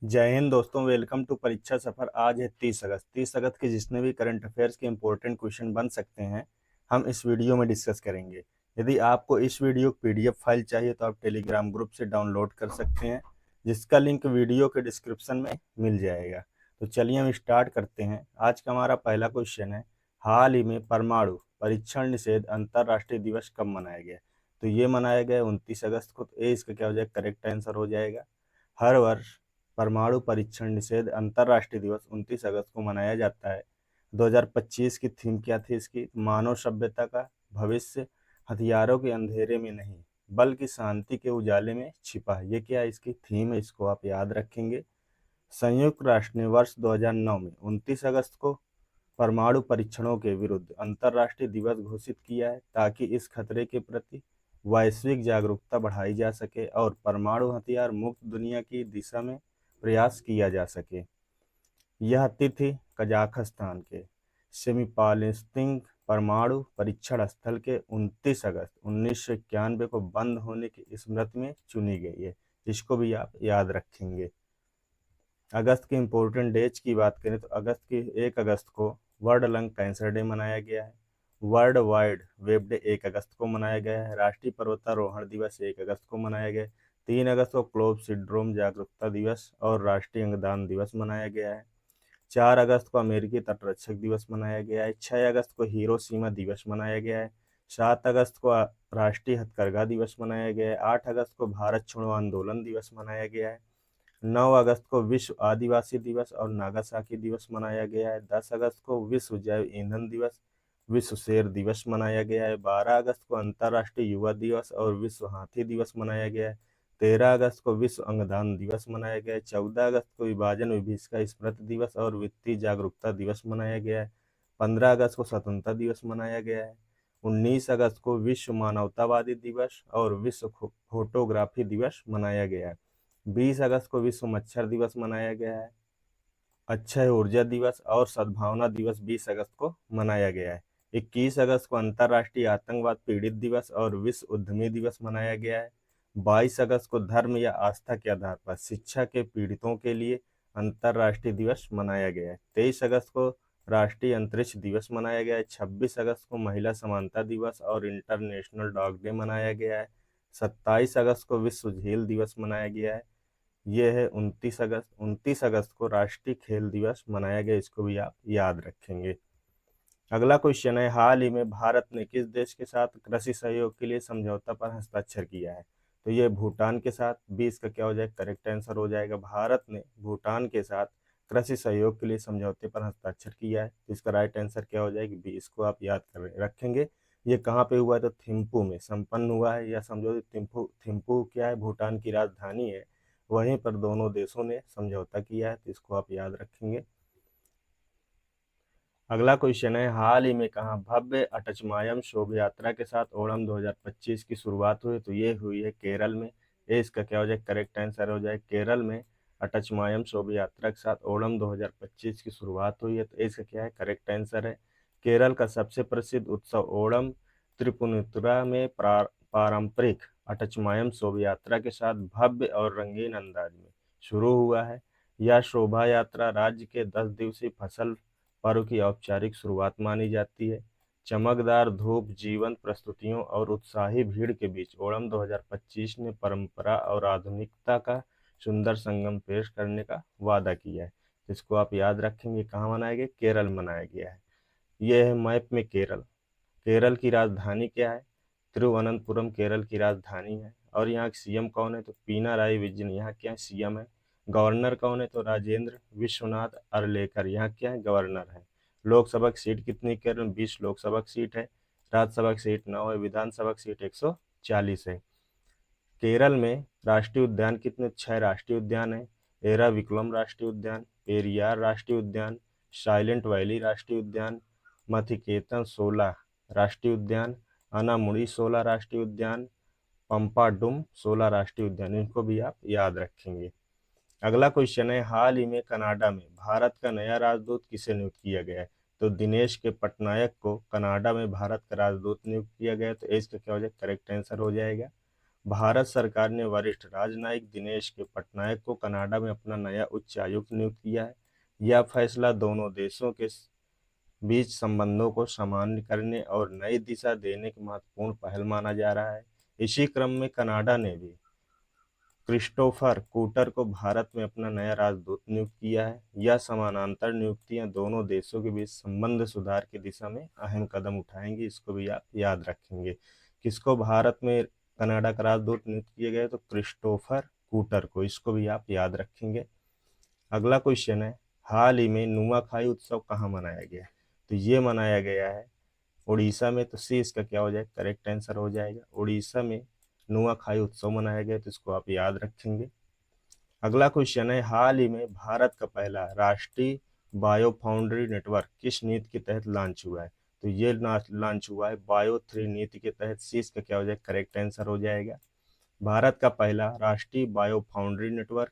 जय हिंद दोस्तों। Welcome to परीक्षा सफर। आज है 30 अगस्त। 30 अगस्त के जितने भी करंट अफेयर्स के इंपॉर्टेंट क्वेश्चन बन सकते हैं हम इस वीडियो में डिस्कस करेंगे। यदि आपको इस वीडियो की पीडीएफ फाइल चाहिए तो आप टेलीग्राम ग्रुप से डाउनलोड कर सकते हैं, जिसका लिंक वीडियो के डिस्क्रिप्शन में मिल जाएगा। तो चलिए हम स्टार्ट करते हैं। आज का हमारा पहला क्वेश्चन है, हाल ही में परमाणु परीक्षण निषेध अंतर्राष्ट्रीय दिवस कब मनाया गया? तो ये मनाया गया 29 अगस्त को। तो इसका क्या हो जाएगा? करेक्ट आंसर हो जाएगा। हर वर्ष परमाणु परीक्षण निषेध अंतर्राष्ट्रीय दिवस 29 अगस्त को मनाया जाता है। 2025 की थीम क्या थी इसकी? मानव सभ्यता का भविष्य हथियारों के अंधेरे में नहीं बल्कि शांति के उजाले में छिपा है। ये क्या इसकी थीम है, इसको आप याद रखेंगे। संयुक्त राष्ट्र ने वर्ष 2009 में 29 अगस्त को परमाणु परीक्षणों के विरुद्ध अंतर्राष्ट्रीय दिवस घोषित किया है, ताकि इस खतरे के प्रति वैश्विक जागरूकता बढ़ाई जा सके और परमाणु हथियार मुक्त दुनिया की दिशा में प्रयास किया जा सके। यह तिथि कजाकिस्तान के सेमीपाल्स्टिक परमाणु परीक्षण स्थल के 29 अगस्त 1991 को बंद होने की स्मृति में चुनी गई है। इसको भी आप याद रखेंगे। अगस्त के इम्पोर्टेंट डेज की बात करें तो अगस्त की 1 अगस्त को वर्ल्ड लंग कैंसर डे मनाया गया है। वर्ल्ड वाइड वेब डे 1 अगस्त को मनाया गया है। राष्ट्रीय पर्वतारोहण दिवस 1 अगस्त को मनाया गया है। 3 अगस्त को क्लोव सिंड्रोम जागरूकता दिवस और राष्ट्रीय अंगदान दिवस मनाया गया है। 4 अगस्त को अमेरिकी तटरक्षक दिवस मनाया गया है। 6 अगस्त को हिरोशिमा दिवस मनाया गया है। 7 अगस्त को राष्ट्रीय हथकरघा दिवस मनाया गया है। 8 अगस्त को भारत छोड़ो आंदोलन दिवस मनाया गया है। 9 अगस्त को विश्व आदिवासी दिवस और नागासाकी दिवस मनाया गया है। 10 अगस्त को विश्व जैव ईंधन दिवस, विश्व शेर दिवस मनाया गया है। 12 अगस्त को अंतर्राष्ट्रीय युवा दिवस और विश्व हाथी दिवस मनाया गया है। 13 अगस्त को विश्व अंगदान दिवस मनाया गया है। 14 अगस्त को विभाजन विभीषिका स्मृति दिवस और वित्तीय जागरूकता दिवस मनाया गया है। 15 अगस्त को स्वतंत्रता दिवस मनाया गया है। 19 अगस्त को विश्व मानवतावादी दिवस और विश्व फोटोग्राफी दिवस मनाया गया है। 20 अगस्त को विश्व मच्छर दिवस मनाया गया है। अक्षय ऊर्जा दिवस और सद्भावना दिवस 20 अगस्त को मनाया गया है। 21 अगस्त को अंतर्राष्ट्रीय आतंकवाद पीड़ित दिवस और विश्व उद्यमी दिवस मनाया गया है। 22 अगस्त को धर्म या आस्था के आधार पर शिक्षा के पीड़ितों के लिए अंतर्राष्ट्रीय दिवस मनाया गया है। 23 अगस्त को राष्ट्रीय अंतरिक्ष दिवस मनाया गया है। 26 अगस्त को महिला समानता दिवस और इंटरनेशनल डॉग डे मनाया गया है। 27 अगस्त को विश्व झील दिवस मनाया गया है। ये है 29 अगस्त। 29 अगस्त को राष्ट्रीय खेल दिवस मनाया गया। इसको भी आप याद रखेंगे। अगला क्वेश्चन है, हाल ही में भारत ने किस देश के साथ कृषि सहयोग के लिए समझौता पर हस्ताक्षर किया है? तो ये भूटान के साथ। 20 का क्या हो जाएगा? करेक्ट आंसर हो जाएगा। भारत ने भूटान के साथ कृषि सहयोग के लिए समझौते पर हस्ताक्षर किया है। तो इसका राइट आंसर क्या हो जाएगा? 20 को आप याद कर रखेंगे। ये कहाँ पे हुआ है? तो थिम्पू में संपन्न हुआ है, या समझो थिम्पू। थिम्पू क्या है? भूटान की राजधानी है। वहीं पर दोनों देशों ने समझौता किया है। तो इसको आप याद रखेंगे। अगला क्वेश्चन है, हाल ही में कहाँ भव्य अटचमायम शोभा यात्रा के साथ ओणम 2025 की शुरुआत हुई? तो ये हुई है केरल में। ये इसका क्या हो जाए? करेक्ट आंसर हो जाए। केरल में अटचमायम शोभा यात्रा के साथ ओणम 2025 की शुरुआत हुई है। तो इसका क्या है? करेक्ट आंसर है। केरल का सबसे प्रसिद्ध उत्सव ओणम त्रिपुनितुरा में पारंपरिक अटचमायम शोभा यात्रा के साथ भव्य और रंगीन अंदाज में शुरू हुआ है। यह शोभा यात्रा राज्य के 10 दिवसीय फसल पर्व की औपचारिक शुरुआत मानी जाती है। चमकदार धूप, जीवंत प्रस्तुतियों और उत्साही भीड़ के बीच ओणम 2025 ने परंपरा और आधुनिकता का सुंदर संगम पेश करने का वादा किया है। इसको आप याद रखेंगे। कहाँ मनाया गया? केरल मनाया गया है। यह है मैप में केरल। केरल की राजधानी क्या है? तिरुवनंतपुरम केरल की राजधानी है। और यहाँ सीएम कौन है? तो पिनाराई विजयन यहाँ क्या है? सीएम है। गवर्नर कौन है? तो राजेंद्र विश्वनाथ अरलेकर यहाँ क्या है? गवर्नर है। लोकसभा की सीट कितनी? केरल में 20 लोकसभा की सीट है। राज्यसभा की सीट 9 है। विधानसभा की सीट 140 है। केरल में राष्ट्रीय उद्यान कितने? 6 राष्ट्रीय उद्यान है। एराविकुलम राष्ट्रीय उद्यान, पेरियार राष्ट्रीय उद्यान, साइलेंट वैली राष्ट्रीय उद्यान, मथिकेतन 16 राष्ट्रीय उद्यान, अनामुड़ी 16 राष्ट्रीय उद्यान, पंपाडुम 16 राष्ट्रीय उद्यान। इनको भी आप याद रखेंगे। अगला क्वेश्चन है, हाल ही में कनाडा में भारत का नया राजदूत किसे नियुक्त किया गया है? तो दिनेश के पटनायक को कनाडा में भारत का राजदूत नियुक्त किया गया है। तो इसका क्या हो जाएगा? करेक्ट आंसर हो जाएगा। भारत सरकार ने वरिष्ठ राजनयिक दिनेश के पटनायक को कनाडा में अपना नया उच्चायुक्त नियुक्त किया है। यह फैसला दोनों देशों के बीच संबंधों को सामान्य करने और नई दिशा देने की महत्वपूर्ण पहल माना जा रहा है। इसी क्रम में कनाडा ने भी क्रिस्टोफर कूटर को भारत में अपना नया राजदूत नियुक्त किया है। यह समानांतर नियुक्तियां दोनों देशों के बीच संबंध सुधार की दिशा में अहम कदम उठाएंगी, इसको भी आप याद रखेंगे। किसको भारत में कनाडा का राजदूत नियुक्त किए गए? तो क्रिस्टोफर कूटर को, इसको भी आप याद रखेंगे। अगला क्वेश्चन है, हाल ही में नुआखाई उत्सव कहाँ मनाया गया? तो ये मनाया गया है उड़ीसा में। तो सी इसका क्या हो जाएगा? करेक्ट आंसर हो जाएगा। उड़ीसा में नुआखाई उत्सव मनाया गया, तो इसको आप याद रखेंगे। अगला क्वेश्चन है, हाल ही में भारत का पहला राष्ट्रीय बायो फाउंड्री नेटवर्क किस नीति के तहत लॉन्च हुआ है? तो ये लॉन्च हुआ है बायो 3 नीति के तहत। सी इसका क्या हो जाएगा? करेक्ट आंसर हो जाएगा। भारत का पहला राष्ट्रीय bio foundry network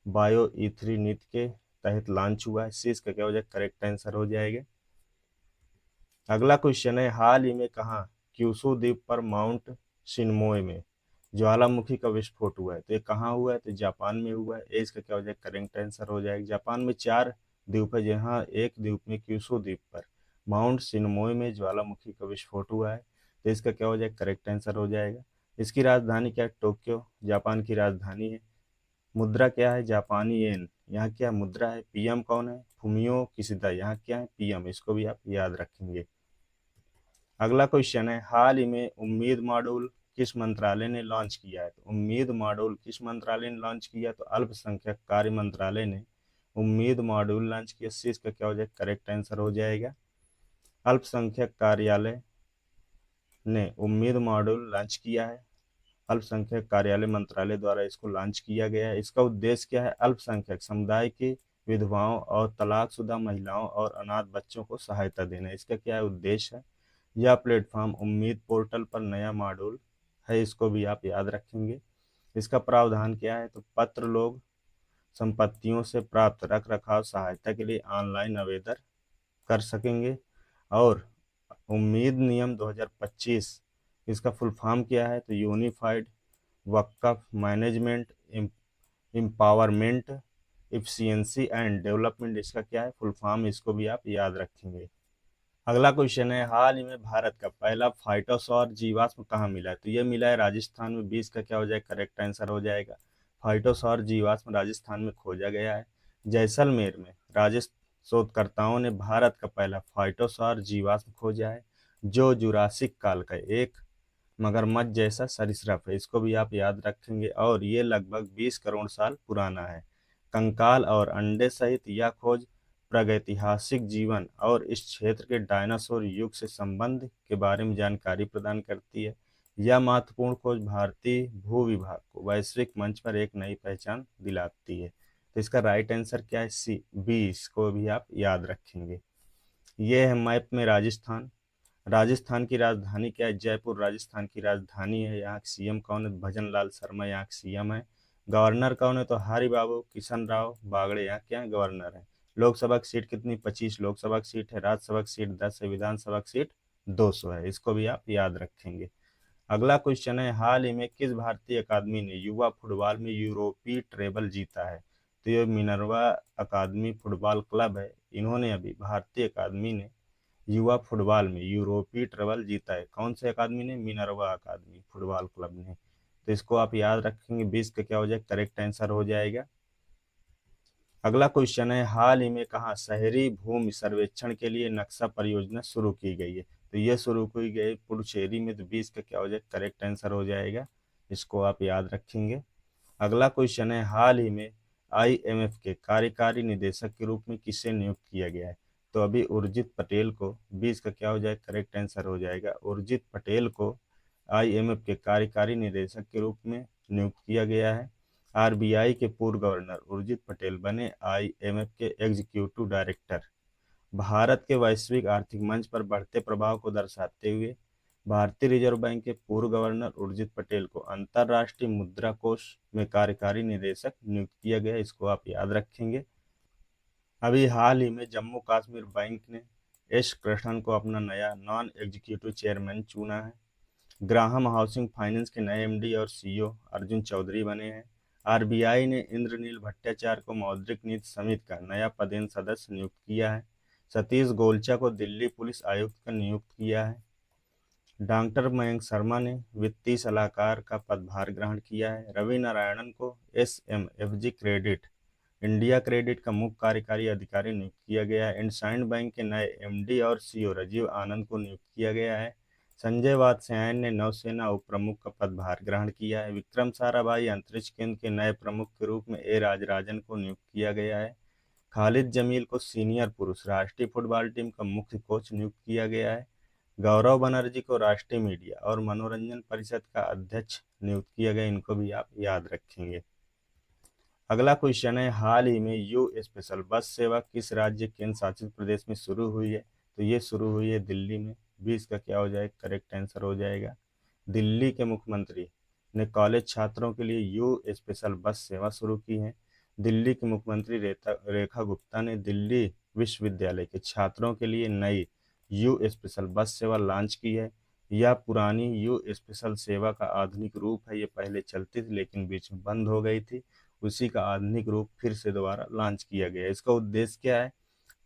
bio E3 नीति के तहत लॉन्च हुआ है। सी इसका क्या हो जाएगा? करेक्ट आंसर हो जाएगा। अगला क्वेश्चन है, हाल ही में कहाँ क्यूशू द्वीप पर माउंट शिनमोए में ज्वालामुखी का विस्फोट हुआ है? तो ये कहाँ हुआ है? तो जापान में हुआ है। ए इसका क्या हो जाएगा? करेक्ट आंसर हो जाएगा। जापान में 4 द्वीप है, जहाँ एक द्वीप में क्यूशू द्वीप पर माउंट शिनमोए में ज्वालामुखी का विस्फोट हुआ है। तो इसका क्या हो जाएगा? करेक्ट आंसर हो जाएगा। इसकी राजधानी क्या है? टोक्यो जापान की राजधानी है। मुद्रा क्या है? जापानी येन। यहाँ क्या मुद्रा है? पीएम कौन है? Fumio Kishida. यहाँ क्या है? पीएम। इसको भी आप याद रखेंगे। अगला क्वेश्चन है, हाल ही में उम्मीद मॉड्यूल किस मंत्रालय ने लॉन्च किया है? तो उम्मीद मॉड्यूल किस मंत्रालय ने लॉन्च किया? तो अल्पसंख्यक कार्य मंत्रालय ने उम्मीद मॉड्यूल लॉन्च किया। सी इसका क्या हो जाएगा? करेक्ट आंसर हो जाएगा। अल्पसंख्यक कार्यालय ने उम्मीद मॉड्यूल लॉन्च किया है। अल्पसंख्यक कार्यालय मंत्रालय द्वारा इसको लॉन्च किया गया है। इसका उद्देश्य क्या है? अल्पसंख्यक समुदाय की विधवाओं और तलाकशुदा महिलाओं और अनाथ बच्चों को सहायता देना। इसका क्या है? उद्देश्य है। यह प्लेटफॉर्म उम्मीद पोर्टल पर नया मॉड्यूल है, इसको भी आप याद रखेंगे। इसका प्रावधान क्या है? तो पत्र लोग संपत्तियों से प्राप्त रख रखाव सहायता के लिए ऑनलाइन आवेदन कर सकेंगे। और उम्मीद नियम 2025, इसका फुल फॉर्म क्या है? तो unified Waqf management empowerment efficiency and development. इसका क्या है? Full form. इसको भी आप याद रखेंगे। अगला क्वेश्चन है, हाल ही में भारत का पहला फाइटोसौर जीवाश्म कहाँ मिला है? तो ये मिला है राजस्थान में। 20 का क्या हो जाएगा? करेक्ट आंसर हो जाएगा। फाइटोसौर जीवाश्म राजस्थान में खोजा गया है। जैसलमेर में राजस्थान शोधकर्ताओं ने भारत का पहला फाइटोसौर जीवाश्म खोजा है, जो जुरासिक काल का एक मगरमच्छ जैसा सरीसृप है। इसको भी आप याद रखेंगे। और ये लगभग 20 करोड़ साल पुराना है। कंकाल और अंडे सहित यह खोज प्रागैतिहासिक जीवन और इस क्षेत्र के डायनासोर युग से संबंध के बारे में जानकारी प्रदान करती है। यह महत्वपूर्ण खोज भारतीय भू विभाग को वैश्विक मंच पर एक नई पहचान दिलाती है। तो इसका राइट आंसर क्या है? C B. इसको भी आप याद रखेंगे। ये है मैप में राजस्थान। राजस्थान की राजधानी क्या है? जयपुर राजस्थान की राजधानी है। यहाँ के सीएम कौन है? भजन लाल शर्मा यहाँ के सीएम है। गवर्नर कौन है? तो हरि बाबू किशन राव बागड़े यहाँ क्या है? गवर्नर है। लोकसभा की सीट कितनी? 25 लोकसभा की सीट है। राज्यसभा की सीट 10 है। विधानसभा की सीट 200 है। इसको भी आप याद रखेंगे। अगला क्वेश्चन है, हाल ही में किस भारतीय अकादमी ने युवा फुटबॉल में यूरोपीय ट्रेबल जीता है? तो ये मिनर्वा अकादमी फुटबॉल क्लब है। इन्होंने अभी भारतीय अकादमी ने युवा फुटबॉल में यूरोपीय ट्रेबल जीता है। कौन से अकादमी ने? मिनर्वा अकादमी फुटबॉल क्लब ने। तो इसको आप याद रखेंगे। 20 का क्या हो जाएगा? करेक्ट आंसर हो जाएगा। अगला क्वेश्चन है, हाल ही में कहाँ शहरी भूमि सर्वेक्षण के लिए नक्शा परियोजना शुरू की गई है? तो ये शुरू की गई पुडुचेरी में। तो 20 का क्या हो जाएगा? करेक्ट आंसर हो जाएगा। इसको आप याद रखेंगे। अगला क्वेश्चन है, हाल ही में आईएमएफ के कार्यकारी निदेशक के रूप में किसे नियुक्त किया गया है? तो अभी उर्जित पटेल को। 20 का क्या हो जाएगा? करेक्ट आंसर हो जाएगा। उर्जित पटेल को आईएमएफ के कार्यकारी निदेशक के रूप में नियुक्त किया गया है। आरबीआई के पूर्व गवर्नर उर्जित पटेल बने आईएमएफ के एग्जीक्यूटिव डायरेक्टर। भारत के वैश्विक आर्थिक मंच पर बढ़ते प्रभाव को दर्शाते हुए भारतीय रिजर्व बैंक के पूर्व गवर्नर उर्जित पटेल को अंतर्राष्ट्रीय मुद्रा कोष में कार्यकारी निदेशक नियुक्त किया गया। इसको आप याद रखेंगे। अभी हाल ही में जम्मू कश्मीर बैंक ने एस कृष्णन को अपना नया नॉन एग्जीक्यूटिव चेयरमैन चुना है। ग्राहम हाउसिंग फाइनेंस के नए एमडी और सीईओ अर्जुन चौधरी बने हैं। आरबीआई ने इंद्रनील भट्टाचार्य को मौद्रिक नीति समिति का नया पदेन सदस्य नियुक्त किया है। सतीश गोलचा को दिल्ली पुलिस आयुक्त का नियुक्त किया है। डॉक्टर मयंक शर्मा ने वित्तीय सलाहकार का पदभार ग्रहण किया है। रवि नारायणन को एसएमएफजी क्रेडिट इंडिया क्रेडिट का मुख्य कार्यकारी अधिकारी नियुक्त किया गया है। इंडसइंड बैंक के नए एमडी और सीईओ राजीव आनंद को नियुक्त किया गया है। संजय वात्स्यायन ने नौसेना उप प्रमुख का पदभार ग्रहण किया है। विक्रम साराभाई अंतरिक्ष केंद्र के नए प्रमुख के रूप में ए राजराजन को नियुक्त किया गया है। खालिद जमील को सीनियर पुरुष राष्ट्रीय फुटबॉल टीम का मुख्य कोच नियुक्त किया गया है। गौरव बनर्जी को राष्ट्रीय मीडिया और मनोरंजन परिषद का अध्यक्ष नियुक्त किया गया। इनको भी आप याद रखेंगे। अगला क्वेश्चन है, हाल ही में यू स्पेशल बस सेवा किस राज्य केंद्र शासित प्रदेश में शुरू हुई है? तो ये शुरू हुई है दिल्ली में। 20 का क्या हो जाएगा? करेक्ट आंसर हो जाएगा। दिल्ली के मुख्यमंत्री ने कॉलेज छात्रों के लिए यू स्पेशल बस सेवा शुरू की है। दिल्ली की मुख्यमंत्री रेखा गुप्ता ने दिल्ली विश्वविद्यालय के छात्रों के लिए नई यू स्पेशल बस सेवा लॉन्च की है। यह पुरानी यू स्पेशल सेवा का आधुनिक रूप है। ये पहले चलती थी लेकिन बीच में बंद हो गई थी। उसी का आधुनिक रूप फिर से दोबारा लॉन्च किया गया। इसका उद्देश्य क्या है?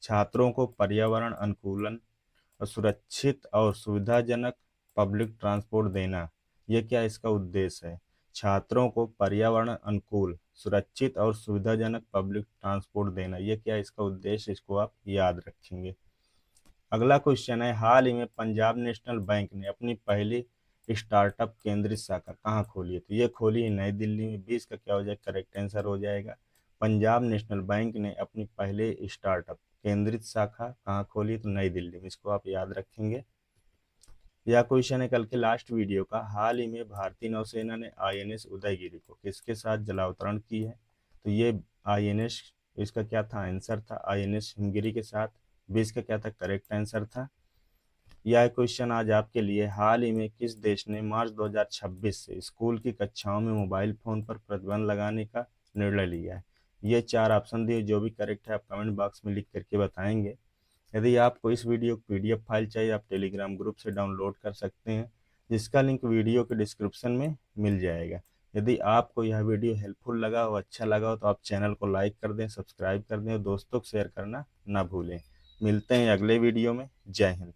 छात्रों को पर्यावरण अनुकूलन, सुरक्षित और सुविधाजनक पब्लिक ट्रांसपोर्ट देना। ये क्या इसका उद्देश्य है? छात्रों को पर्यावरण अनुकूल, सुरक्षित और सुविधाजनक पब्लिक ट्रांसपोर्ट देना। ये क्या इसका उद्देश्य? इसको आप याद रखेंगे। अगला क्वेश्चन है, हाल ही में पंजाब नेशनल बैंक ने अपनी पहली स्टार्टअप केंद्रित शाखा कहाँ खोली है? तो ये खोली है नई दिल्ली में। 20 का क्या हो जाएगा? करेक्ट आंसर हो जाएगा। पंजाब नेशनल बैंक ने अपनी पहले स्टार्टअप केंद्रित शाखा कहाँ खोली? तो नई दिल्ली में। इसको आप याद रखेंगे। यह क्वेश्चन है कल के लास्ट वीडियो का। हाल ही में भारतीय नौसेना ने आईएनएस उदयगिरी को किसके साथ जलावतरण की है? तो ये आईएनएस, इसका क्या था आंसर? था आईएनएस हिमगिरी के साथ। 20 का क्या था? करेक्ट आंसर था। यह क्वेश्चन आज आपके लिए, हाल ही में किस देश ने मार्च 2026 से स्कूल की कक्षाओं में मोबाइल फोन पर प्रतिबंध लगाने का निर्णय लिया है? ये 4 ऑप्शन दिए, जो भी करेक्ट है आप कमेंट बॉक्स में लिख करके बताएंगे। यदि आपको इस वीडियो की पीडीएफ फाइल चाहिए, आप टेलीग्राम ग्रुप से डाउनलोड कर सकते हैं, जिसका लिंक वीडियो के डिस्क्रिप्शन में मिल जाएगा। यदि आपको यह वीडियो हेल्पफुल लगा हो, अच्छा लगा हो, तो आप चैनल को लाइक कर दें, सब्सक्राइब कर दें और दोस्तों को शेयर करना ना भूलें। मिलते हैं अगले वीडियो में। जय हिंद।